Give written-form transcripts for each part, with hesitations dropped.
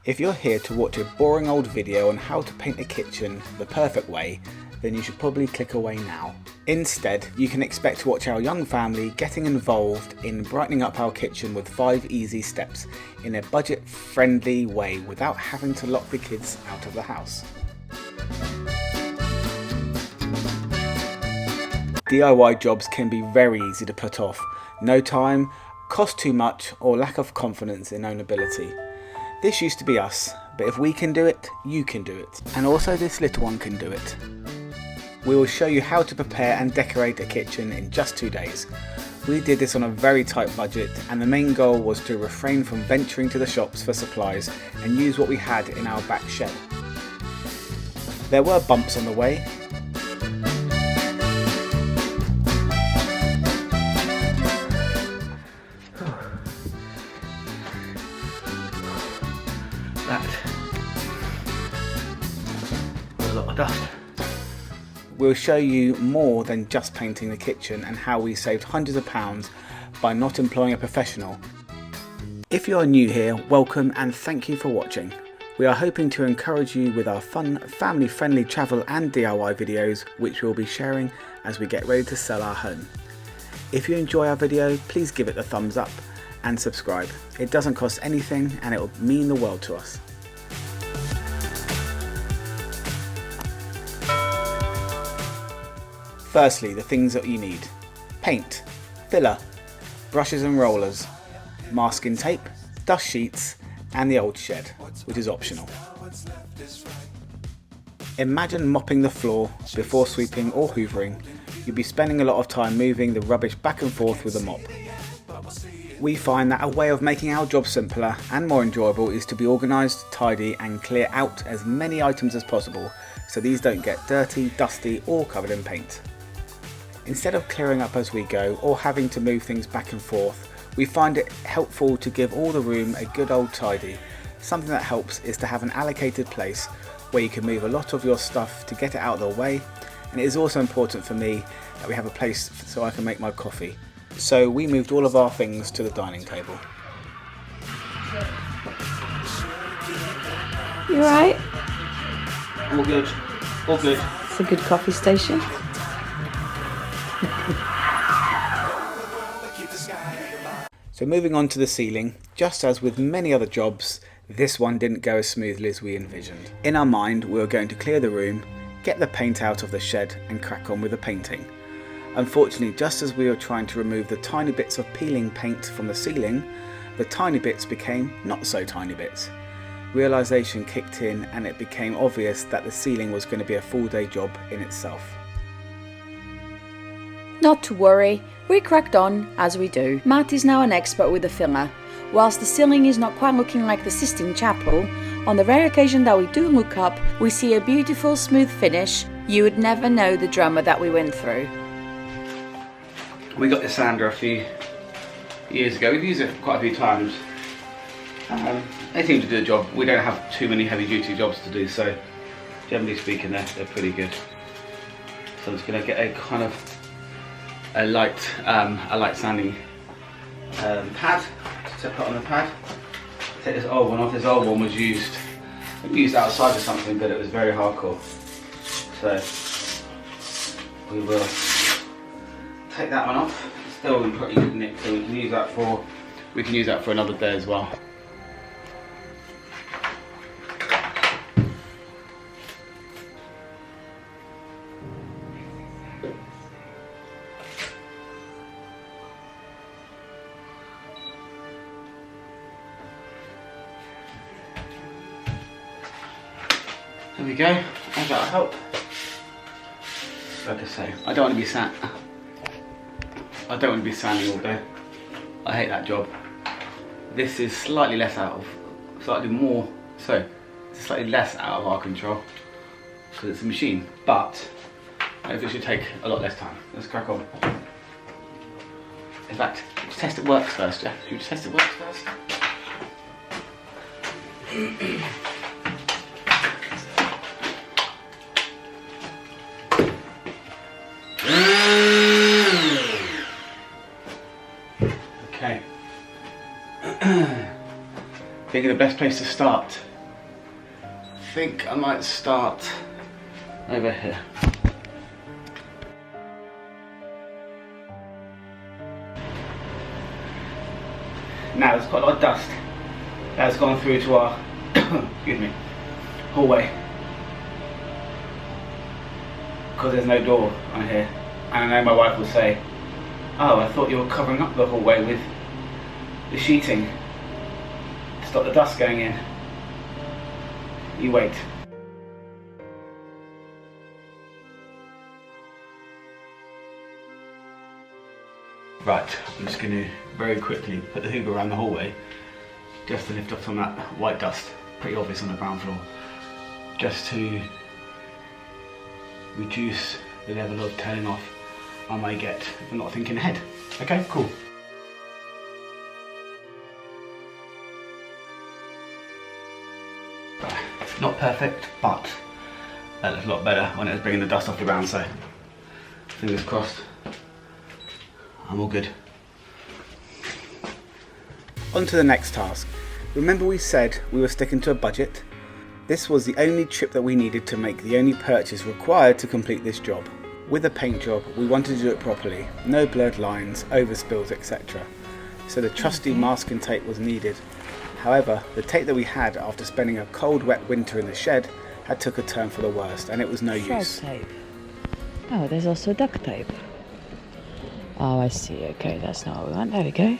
If you're here to watch a boring old video on how to paint a kitchen the perfect way, then you should probably click away now. Instead, you can expect to watch our young family getting involved in brightening up our kitchen with 5 easy steps in a budget-friendly way without having to lock the kids out of the house. DIY jobs can be very easy to put off. No time, cost too much, or lack of confidence in own ability. This used to be us, but if we can do it, you can do it. And also this little one can do it. We will show you how to prepare and decorate a kitchen in just 2 days. We did this on a very tight budget, and the main goal was to refrain from venturing to the shops for supplies and use what we had in our back shed. There were bumps on the way. That was a lot of dust. We'll show you more than just painting the kitchen and how we saved hundreds of pounds by not employing a professional. If you are new here, welcome and thank you for watching. We are hoping to encourage you with our fun, family-friendly travel and DIY videos, which we'll be sharing as we get ready to sell our home. If you enjoy our video, please give it a thumbs up and subscribe. It doesn't cost anything and it will mean the world to us. Firstly, the things that you need: paint, filler, brushes and rollers, masking tape, dust sheets, and the old shed, which is optional. Imagine mopping the floor before sweeping or hoovering. You'd be spending a lot of time moving the rubbish back and forth with a mop. We find that a way of making our job simpler and more enjoyable is to be organised, tidy and clear out as many items as possible so these don't get dirty, dusty or covered in paint. Instead of clearing up as we go or having to move things back and forth, we find it helpful to give all the room a good old tidy. Something that helps is to have an allocated place where you can move a lot of your stuff to get it out of the way, and it is also important for me that we have a place so I can make my coffee. So we moved all of our things to the dining table. You alright? All good, all good. It's a good coffee station. So moving on to the ceiling, just as with many other jobs, this one didn't go as smoothly as we envisioned. In our mind, we were going to clear the room, get the paint out of the shed and crack on with the painting. Unfortunately, just as we were trying to remove the tiny bits of peeling paint from the ceiling, the tiny bits became not so tiny bits. Realisation kicked in and it became obvious that the ceiling was going to be a full-day job in itself. Not to worry, we cracked on as we do. Matt is now an expert with the filler. Whilst the ceiling is not quite looking like the Sistine Chapel, on the rare occasion that we do look up, we see a beautiful smooth finish. You would never know the drama that we went through. We got this sander a few years ago. We've used it quite a few times. They seem to do the job. We don't have too many heavy duty jobs to do, so generally speaking they're pretty good. So I'm just going to get a kind of a light sanding pad to put on the pad. Take this old one off. This old one was used outside or something, but it was very hardcore. So we will take that one off. Still in pretty good nick, so we can use that for another day as well. There we go, how's that help? Like I say, I don't want to be sanding all day. I hate that job. This is slightly less out of our control because it's a machine, but it should take a lot less time. Let's crack on. In fact, let's test it works first, yeah? Should we just test it works first? Okay. Think of the best place to start think I might start over here. Now there's quite a lot of dust that has gone through to our excuse me, hallway, because there's no door on here, and I know my wife will say, oh, I thought you were covering up the hallway with the sheeting to stop the dust going in. You wait. Right, I'm just going to very quickly put the hoover around the hallway just to lift off some of that white dust, pretty obvious on the ground floor, just to reduce the level of turning off I may get if I'm not thinking ahead. Okay, cool. Not perfect, but that looks a lot better when it was bringing the dust off the ground, so fingers crossed, I'm all good. On to the next task. Remember we said we were sticking to a budget? This was the only trip that we needed to make the only purchase required to complete this job. With a paint job, we wanted to do it properly, no blurred lines, overspills, etc. So the trusty masking tape was needed. However, the tape that we had after spending a cold wet winter in the shed had took a turn for the worst, and it was no use. Tape. Oh, there's also duct tape. Oh, I see. Okay, that's not what we want. There we go.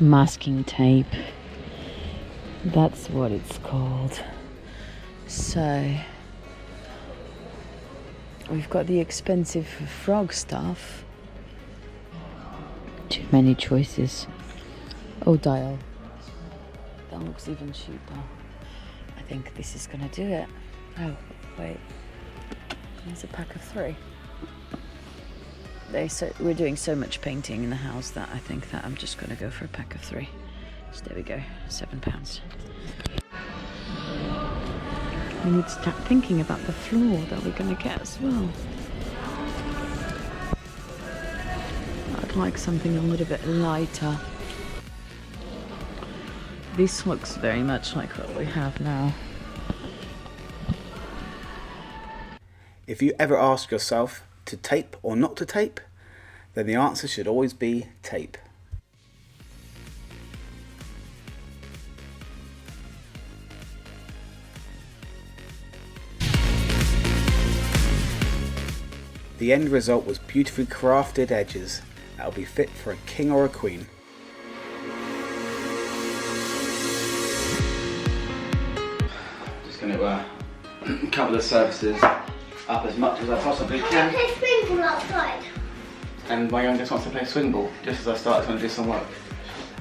Masking tape. That's what it's called. So we've got the expensive frog stuff. Too many choices. Oh, dial. That looks even cheaper. I think this is gonna do it. Oh, wait. There's a pack of 3. We're doing so much painting in the house that I think that I'm just gonna go for a pack of 3. So there we go, £7. We need to start thinking about the floor that we're gonna get as well. I'd like something a little bit lighter. This looks very much like what we have now. If you ever ask yourself to tape or not to tape, then the answer should always be tape. The end result was beautifully crafted edges that will be fit for a king or a queen. Just going to cover the surfaces up as much as I possibly can. Play swing ball outside. And my youngest wants to play swing ball just as I start trying to do some work.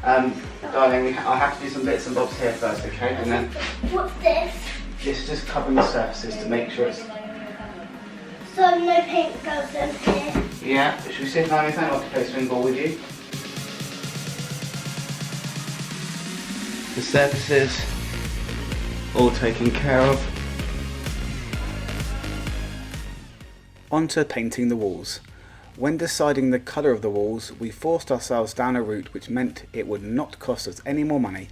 Darling, I have to do some bits and bobs here first, okay? And then What's this? this is just covering the surfaces to make sure it's... So no paint goes over here. Yeah, should we see if Naomi's saying I want to play swing ball with you? The surfaces all taken care of. On to painting the walls. When deciding the colour of the walls, we forced ourselves down a route which meant it would not cost us any more money.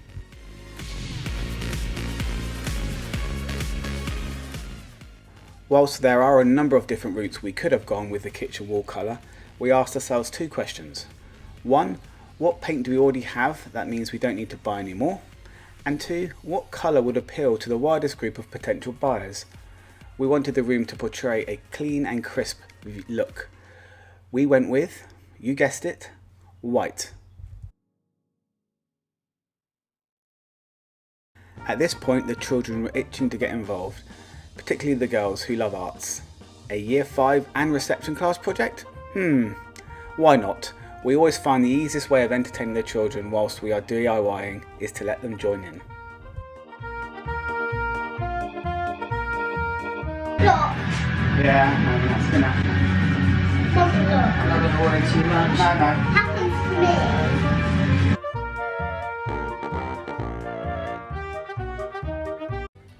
Whilst there are a number of different routes we could have gone with the kitchen wall colour, we asked ourselves 2 questions. 1. What paint do we already have that means we don't need to buy any more? And 2. What colour would appeal to the widest group of potential buyers? We wanted the room to portray a clean and crisp look. We went with, you guessed it, white. At this point the children were itching to get involved, particularly the girls who love arts. A year 5 and reception class project? Why not? We always find the easiest way of entertaining the children whilst we are DIYing is to let them join in. Look. Yeah, no, that's gonna happen. Doesn't look. I'm not going to worry too much. Happens to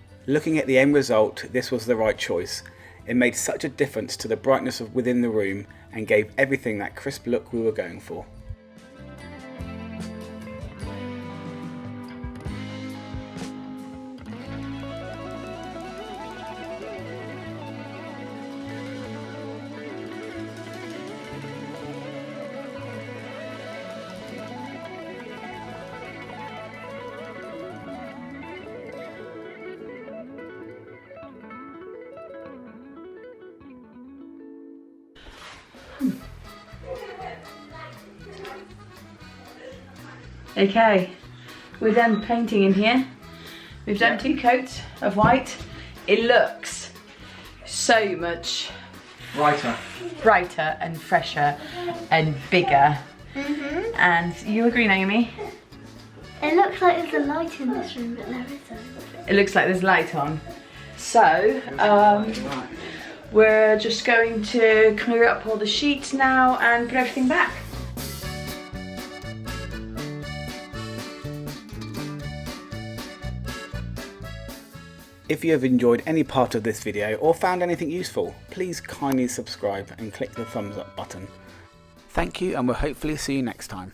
me. Looking at the end result, this was the right choice. It made such a difference to the brightness of within the room and gave everything that crisp look we were going for. Okay, we're done painting in here. We've done 2 coats of white. It looks so much brighter and fresher and bigger. And you agree, Naomi? It looks like there's a light in this room, but there isn't. It looks like there's light on. So, we're just going to clear up all the sheets now and put everything back. If you have enjoyed any part of this video or found anything useful, please kindly subscribe and click the thumbs up button. Thank you, and we'll hopefully see you next time.